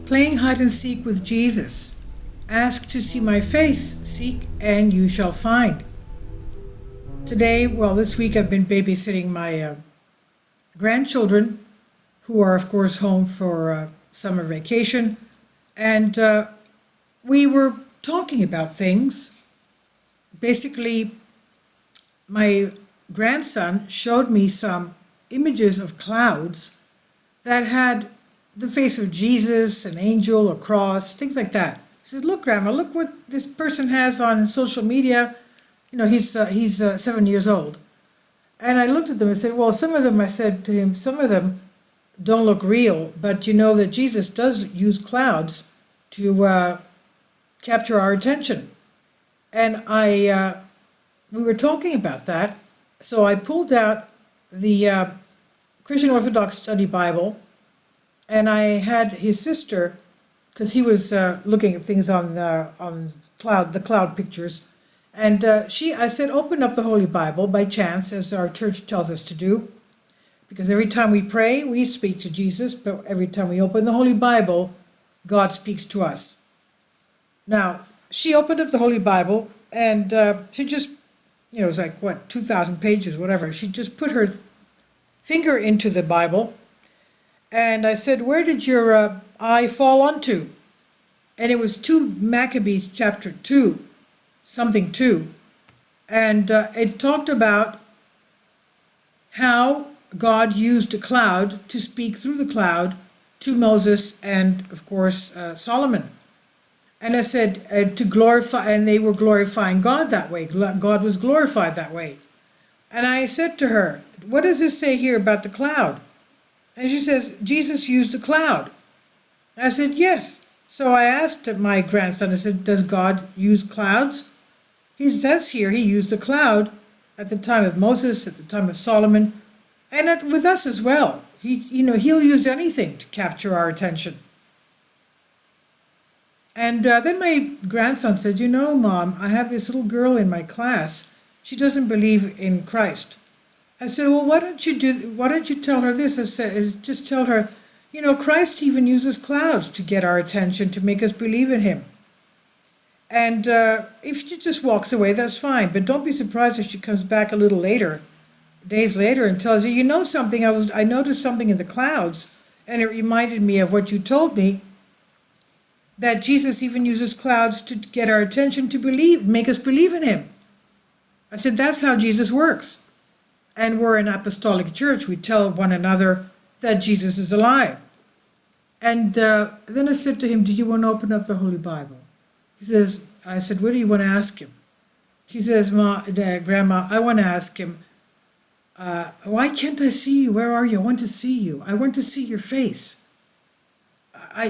Playing hide and seek with Jesus. Ask to see my face, seek and you shall find. Today, this week I've been babysitting my grandchildren, who are, of course, home for summer vacation. And we were talking about things. Basically, my grandson showed me some images of clouds that had the face of Jesus, an angel, a cross, things like that. He said, "Look, Grandma, look what this person has on social media." He's 7 years old. And I looked at them and said, well, some of them, I said to him, some of them don't look real, but you know that Jesus does use clouds to capture our attention. And we were talking about that, so I pulled out the Christian Orthodox Study Bible, and I had his sister, because he was looking at things on the cloud pictures, and I said, open up the Holy Bible by chance, as our church tells us to do, because every time we pray, we speak to Jesus, but every time we open the Holy Bible, God speaks to us. Now, she opened up the Holy Bible, and she just, it was like, 2,000 pages, whatever. She just put her finger into the Bible, and I said, where did your eye fall onto? And it was 2 Maccabees chapter 2, something 2. And it talked about how God used a cloud to speak through the cloud to Moses and, of course, Solomon. And I said, to glorify, and they were glorifying God that way. God was glorified that way. And I said to her, what does this say here about the cloud? And she says, Jesus used the cloud. I said, yes. So I asked my grandson, I said, does God use clouds? He says here he used the cloud at the time of Moses, at the time of Solomon, and with us as well. He'll use anything to capture our attention. And then my grandson said, Mom, I have this little girl in my class. She doesn't believe in Christ. I said, well, why don't you tell her this? I said, just tell her, Christ even uses clouds to get our attention, to make us believe in him. And if she just walks away, that's fine. But don't be surprised if she comes back a little later, days later, and tells you, something, I noticed something in the clouds, and it reminded me of what you told me, that Jesus even uses clouds to get our attention, to make us believe in him. I said, that's how Jesus works. And we're an apostolic church. We tell one another that Jesus is alive. And then I said to him, do you want to open up the Holy Bible? I said, what do you want to ask him? He says, Grandma, I want to ask him, why can't I see you? Where are you? I want to see you. I want to see your face.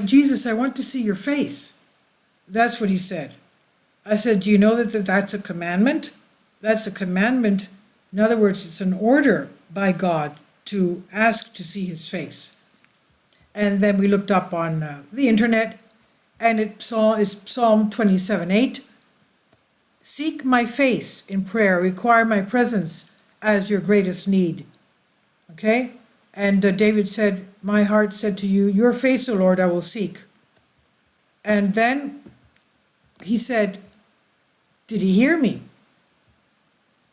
Jesus, I want to see your face. That's what he said. I said, do you know that that's a commandment? That's a commandment. In other words, it's an order by God to ask to see his face. And then we looked up on the internet, and it's Psalm 27:8. Seek my face in prayer, require my presence as your greatest need. Okay? And David said, my heart said to you, your face, O Lord, I will seek. And then he said, did he hear me?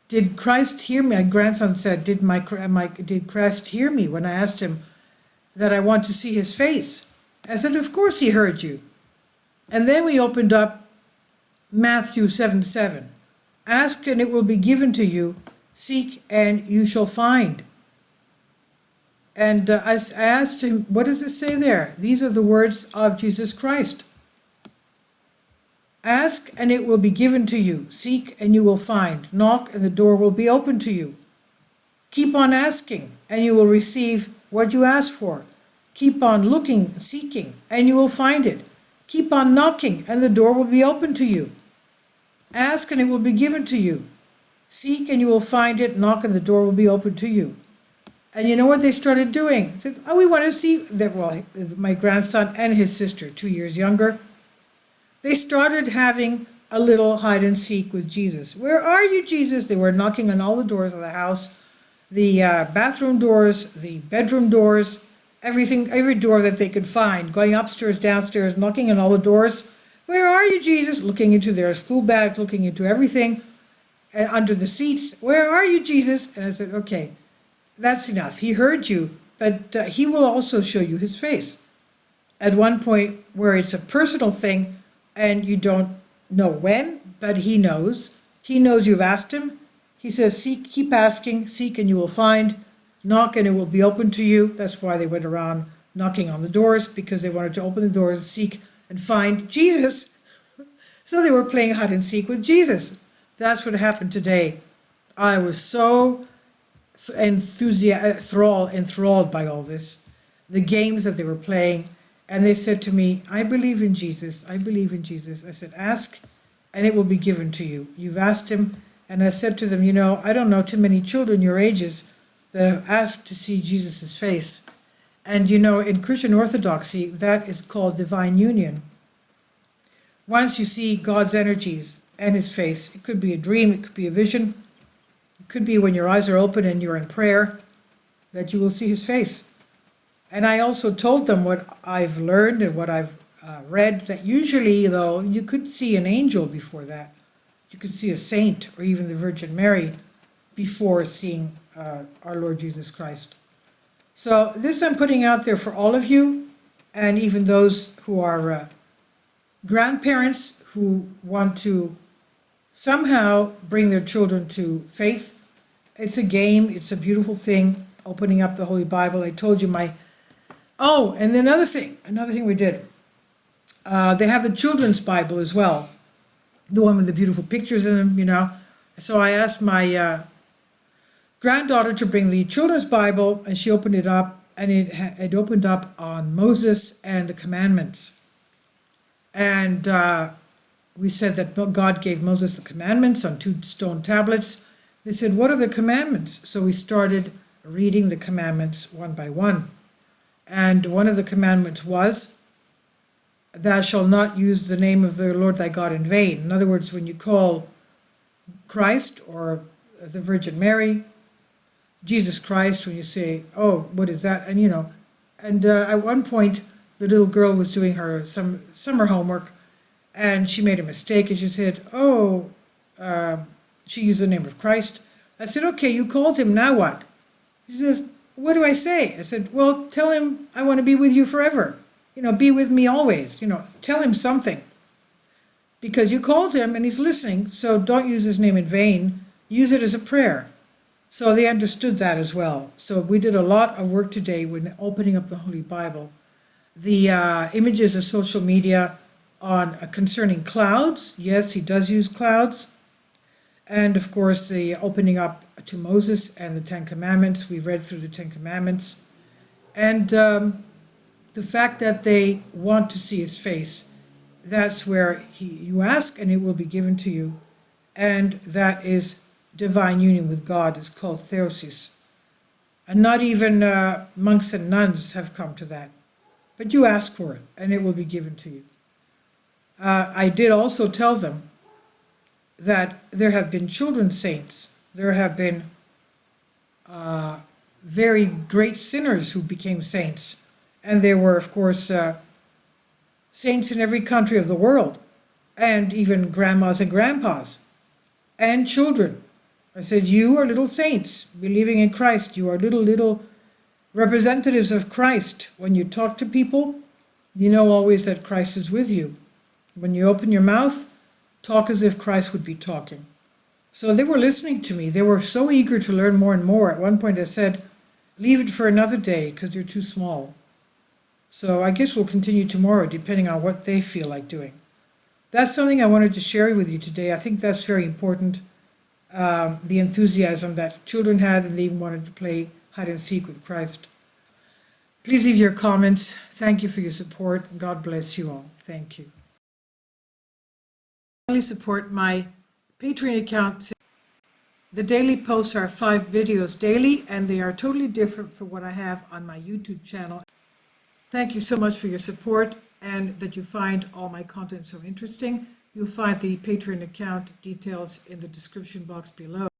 Did Christ hear me? My grandson said, did Christ hear me when I asked him that I want to see his face? I said, of course he heard you. And then we opened up Matthew 7:7. Ask and it will be given to you. Seek and you shall find. And I asked him, what does it say there? These are the words of Jesus Christ. Ask and it will be given to you. Seek and you will find. Knock and the door will be open to you. Keep on asking and you will receive what you ask for. Keep on looking, seeking, and you will find it. Keep on knocking and the door will be open to you. Ask and it will be given to you. Seek and you will find it. Knock and the door will be open to you. And you know what they started doing? They said, we want to see that. Well, my grandson and his sister, 2 years younger, they started having a little hide and seek with Jesus. Where are you, Jesus? They were knocking on all the doors of the house, the bathroom doors, the bedroom doors, everything, every door that they could find, going upstairs, downstairs, knocking on all the doors. Where are you, Jesus? Looking into their school bags, looking into everything, and under the seats. Where are you, Jesus? And I said, okay, that's enough. He heard you, but he will also show you his face. At one point where it's a personal thing and you don't know when, but he knows. He knows you've asked him. He says, seek, keep asking, seek and you will find, knock and it will be open to you. That's why they went around knocking on the doors, because they wanted to open the doors and seek and find Jesus. So they were playing hide and seek with Jesus. That's what happened today. I was so enthralled by all this, the games that they were playing. And they said to me, I believe in Jesus. I believe in Jesus. I said, ask and it will be given to you. You've asked him. And I said to them, I don't know too many children your ages that have asked to see Jesus' face. And in Christian Orthodoxy, that is called divine union. Once you see God's energies and his face, it could be a dream, it could be a vision, it could be when your eyes are open and you're in prayer, that you will see his face. And I also told them what I've learned and what I've read, that usually, though, you could see an angel before that. You could see a saint or even the Virgin Mary before seeing our Lord Jesus Christ. So this I'm putting out there for all of you, and even those who are grandparents who want to somehow bring their children to faith. It's a game. It's a beautiful thing, opening up the Holy Bible. I told you and another thing we did. They have a children's Bible as well, the one with the beautiful pictures in them, So I asked my granddaughter to bring the children's Bible, and she opened it up, and it opened up on Moses and the commandments. And we said that God gave Moses the commandments on 2 stone tablets. They said, what are the commandments? So we started reading the commandments one by one. And one of the commandments was, thou shalt not use the name of the Lord thy God in vain. In other words, when you call Christ or the Virgin Mary, Jesus Christ, when you say, oh, what is that? And at one point, the little girl was doing her summer homework, and she made a mistake, and she said, she used the name of Christ. I said, okay, you called him, now what? She says, what do I say? I said, well, tell him I want to be with you forever. Be with me always. Tell him something. Because you called him and he's listening, so don't use his name in vain. Use it as a prayer. So they understood that as well. So we did a lot of work today when opening up the Holy Bible. The images of social media on concerning clouds. Yes, he does use clouds. And of course, the opening up to Moses and the 10 Commandments. We read through the 10 Commandments. And the fact that they want to see his face, that's where you ask and it will be given to you. And that is divine union with God. It's called theosis. And not even monks and nuns have come to that. But you ask for it and it will be given to you. I did also tell them that there have been children saints. There have been very great sinners who became saints. And there were, of course, saints in every country of the world, and even grandmas and grandpas, and children. I said, you are little saints, believing in Christ. You are little representatives of Christ. When you talk to people, you know always that Christ is with you. When you open your mouth, talk as if Christ would be talking. So they were listening to me. They were so eager to learn more and more. At one point I said, leave it for another day because you're too small. So I guess we'll continue tomorrow, depending on what they feel like doing. That's something I wanted to share with you today. I think that's very important. The enthusiasm that children had, and they even wanted to play hide and seek with Christ. Please leave your comments. Thank you for your support. God bless you all. Thank you. Finally, support my Patreon account. The daily posts are 5 videos daily, and they are totally different from what I have on my YouTube channel. Thank you so much for your support and that you find all my content so interesting. You'll find the Patreon account details in the description box below.